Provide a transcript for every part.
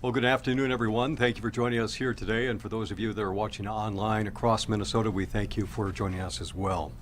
Well, good afternoon, everyone. Thank you for joining us here today. And for those of you that are watching online across Minnesota, we thank you for joining us as well.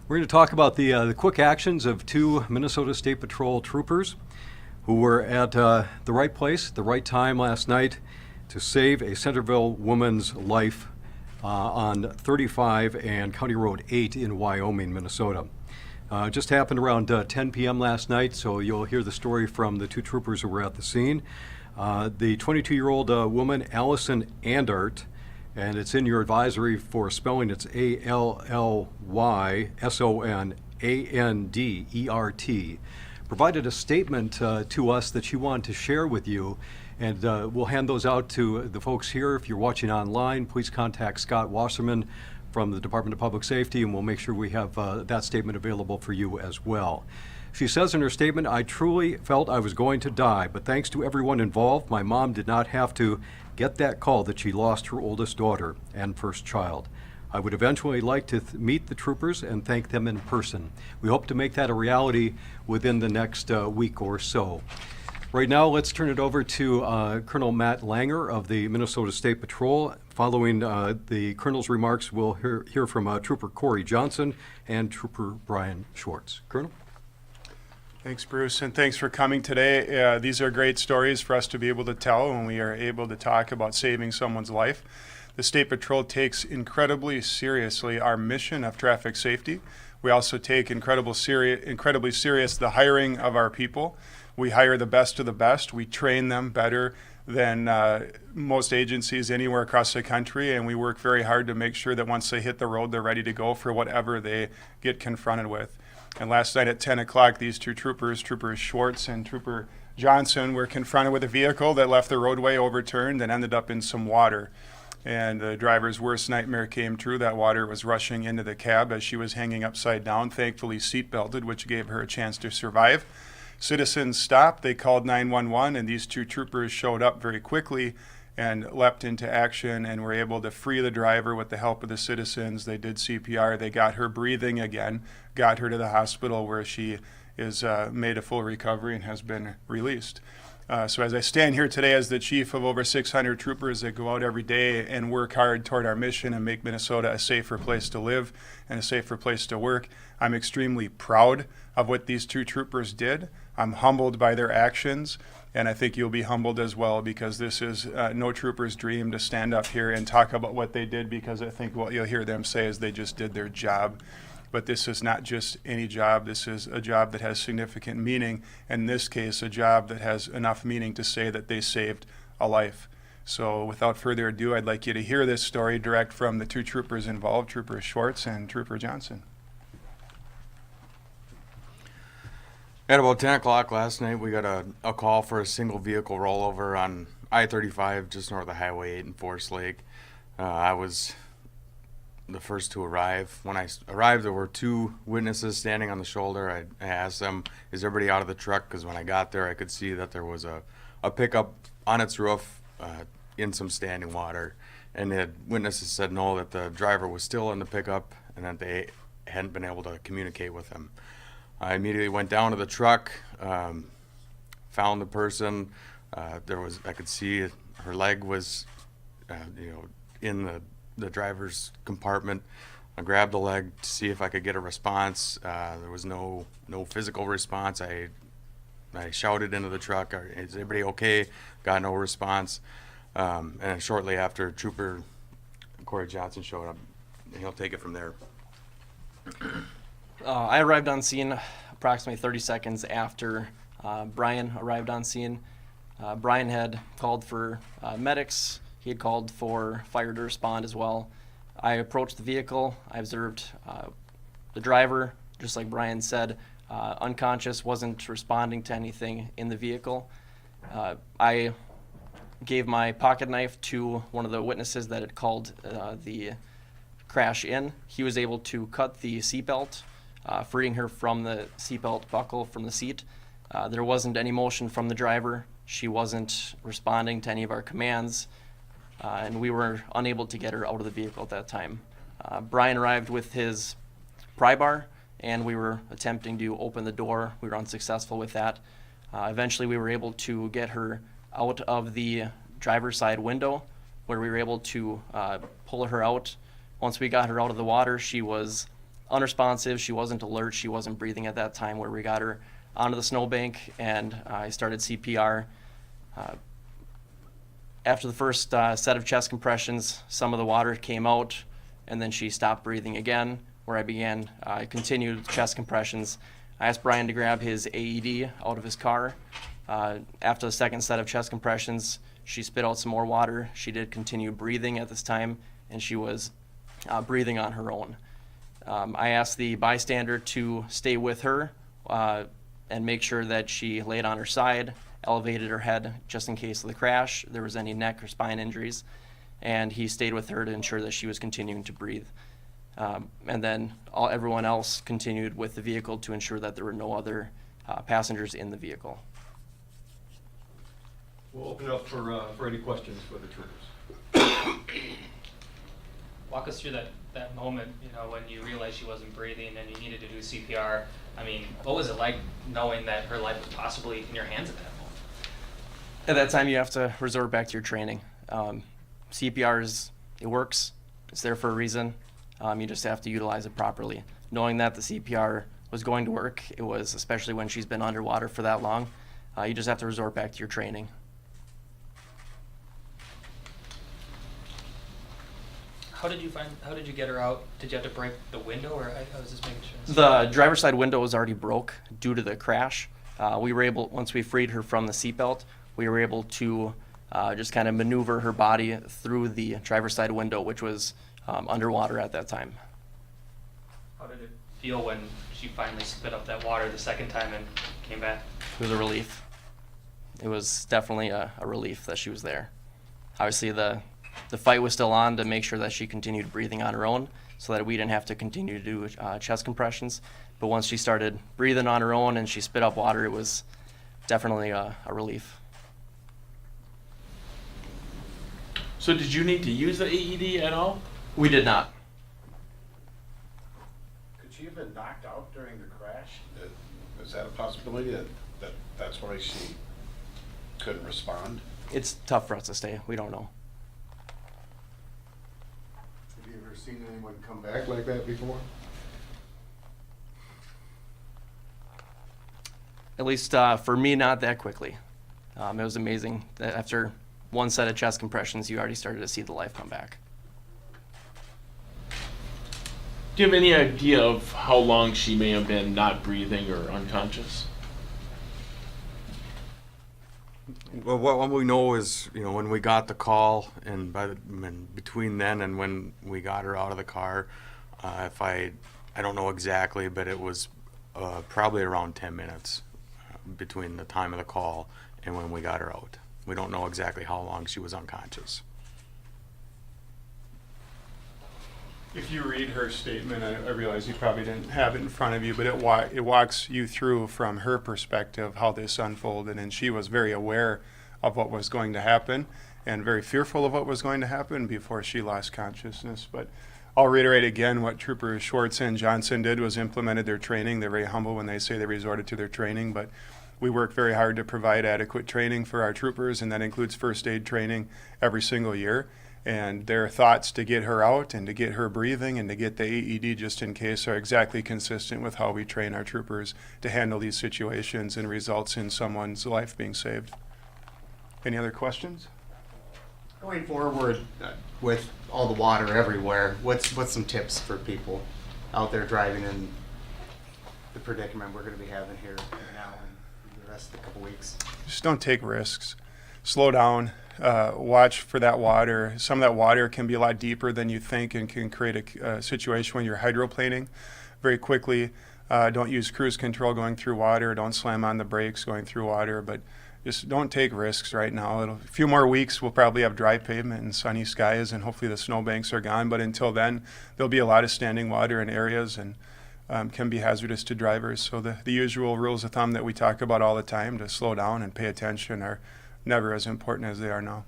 We're going to talk about the quick actions of two Minnesota State Patrol troopers who were at the right place at the right time last night to save a Centerville woman's life on 35 and County Road 8 in Wyoming, Minnesota. It just happened around 10 p.m. last night, so you'll hear the story from the two troopers who were at the scene. The 22-year-old woman, Allyson Andert, and it's in your advisory for spelling, it's Allyssonandert, provided a statement to us that she wanted to share with you, and we'll hand those out to the folks here. If you're watching online, please contact Scott Wasserman from the Department of Public Safety, and we'll make sure we have that statement available for you as well. She says in her statement, "I truly felt I was going to die, but thanks to everyone involved, my mom did not have to get that call that she lost her oldest daughter and first child. I would eventually like to meet the troopers and thank them in person. We hope to make that a reality within the next week or so." Right now, let's turn it over to Colonel Matt Langer of the Minnesota State Patrol. Following the Colonel's remarks, we'll hear from Trooper Corey Johnson and Trooper Brian Schwartz. Colonel? Thanks, Bruce, and thanks for coming today. These are great stories for us to be able to tell when we are able to talk about saving someone's life. The State Patrol takes incredibly seriously our mission of traffic safety. We also take incredibly serious the hiring of our people. We hire the best of the best. We train them better than most agencies anywhere across the country, and we work very hard to make sure that once they hit the road, they're ready to go for whatever they get confronted with. And last night at 10 o'clock, these two troopers, Trooper Schwartz and Trooper Johnson, were confronted with a vehicle that left the roadway overturned and ended up in some water. And the driver's worst nightmare came true. That water was rushing into the cab as she was hanging upside down, thankfully seatbelted, which gave her a chance to survive. Citizens stopped, they called 911, and these two troopers showed up very quickly and leapt into action and were able to free the driver with the help of the citizens. They did CPR, they got her breathing again, got her to the hospital where she is made a full recovery and has been released. So as I stand here today as the chief of over 600 troopers that go out every day and work hard toward our mission and make Minnesota a safer place to live and a safer place to work, I'm extremely proud of what these two troopers did. I'm humbled by their actions, and I think you'll be humbled as well, because this is no trooper's dream to stand up here and talk about what they did, because I think what you'll hear them say is they just did their job. But this is not just any job. This is a job that has significant meaning. In this case, a job that has enough meaning to say that they saved a life. So without further ado, I'd like you to hear this story direct from the two troopers involved, Trooper Schwartz and Trooper Johnson. At about 10 o'clock last night, we got a call for a single vehicle rollover on I-35 just north of Highway 8 in Forest Lake. I was the first to arrive. When I arrived, there were two witnesses standing on the shoulder. I asked them, "Is everybody out of the truck?" Because when I got there, I could see that there was a pickup on its roof in some standing water. And the witnesses said no, that the driver was still in the pickup and that they hadn't been able to communicate with him. I immediately went down to the truck, found the person. I could see her leg was, in the driver's compartment. I grabbed the leg to see if I could get a response. There was no physical response. I shouted into the truck, "Is everybody okay?" Got no response. And shortly after, Trooper Corey Johnson showed up. He'll take it from there. I arrived on scene approximately 30 seconds after Brian arrived on scene. Brian had called for medics. He had called for fire to respond as well. I approached the vehicle. I observed the driver, just like Brian said, unconscious, wasn't responding to anything in the vehicle. I gave my pocket knife to one of the witnesses that had called the crash in. He was able to cut the seatbelt, freeing her from the seatbelt buckle from the seat. There wasn't any motion from the driver. She wasn't responding to any of our commands, and we were unable to get her out of the vehicle at that time. Brian arrived with his pry bar, and we were attempting to open the door. We were unsuccessful with that. Eventually, we were able to get her out of the driver's side window where we were able to pull her out. Once we got her out of the water, she was unresponsive. She wasn't alert. She wasn't breathing at that time where we got her onto the snowbank, and I started CPR. After the first set of chest compressions, some of the water came out, and then she stopped breathing again, where I continued with chest compressions. I asked Brian to grab his AED out of his car. After the second set of chest compressions, she spit out some more water. She did continue breathing at this time, and she was breathing on her own. I asked the bystander to stay with her and make sure that she laid on her side, elevated her head just in case of the crash, there was any neck or spine injuries, and he stayed with her to ensure that she was continuing to breathe. And then everyone else continued with the vehicle to ensure that there were no other passengers in the vehicle. We'll open it up for any questions for the troopers. Walk us through that moment, when you realized she wasn't breathing and you needed to do CPR. I mean, what was it like knowing that her life was possibly in your hands at that moment? At that time, you have to resort back to your training. CPR it works. It's there for a reason. You just have to utilize it properly. Knowing that the CPR was going to work, it was, especially when she's been underwater for that long, you just have to resort back to your training. How did you get her out? Did you have to break the window, or I was just making sure? The driver's side window was already broke due to the crash. Once we freed her from the seatbelt, we were able to just kind of maneuver her body through the driver's side window, which was underwater at that time. How did it feel when she finally spit up that water the second time and came back? It was a relief. It was definitely a relief that she was there. Obviously, the fight was still on to make sure that she continued breathing on her own so that we didn't have to continue to do chest compressions. But once she started breathing on her own and she spit up water, it was definitely a relief. So did you need to use the AED at all? We did not. Could she have been knocked out during the crash? Is that a possibility that's why she couldn't respond? It's tough for us to say. We don't know. Have you ever seen anyone come back like that before? At least for me, not that quickly. It was amazing that after one set of chest compressions, you already started to see the life come back. Do you have any idea of how long she may have been not breathing or unconscious? Well, what we know is, when we got the call, and between then and when we got her out of the car, I don't know exactly, but it was probably around 10 minutes between the time of the call and when we got her out. We don't know exactly how long she was unconscious. If you read her statement, I realize you probably didn't have it in front of you, but it walks you through from her perspective how this unfolded, and she was very aware of what was going to happen and very fearful of what was going to happen before she lost consciousness. But I'll reiterate again what Troopers Schwartz and Johnson did was implemented their training. They're very humble when they say they resorted to their training, but we work very hard to provide adequate training for our troopers, and that includes first aid training every single year. And their thoughts to get her out and to get her breathing and to get the AED just in case are exactly consistent with how we train our troopers to handle these situations and results in someone's life being saved. Any other questions? Going forward with all the water everywhere, what's some tips for people out there driving in the predicament we're going to be having here now and the rest of the couple weeks? Just don't take risks. Slow down. Watch for that water. Some of that water can be a lot deeper than you think and can create a situation when you're hydroplaning very quickly. Don't use cruise control going through water. Don't slam on the brakes going through water. But just don't take risks right now. A few more weeks, we'll probably have dry pavement and sunny skies, and hopefully the snowbanks are gone. But until then, there'll be a lot of standing water in areas and can be hazardous to drivers. So the usual rules of thumb that we talk about all the time to slow down and pay attention are never as important as they are now.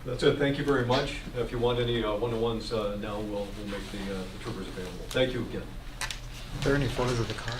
That's it. Thank you very much. If you want any one-on-ones now, we'll make the troopers available. Thank you again. Are there any photos of the car?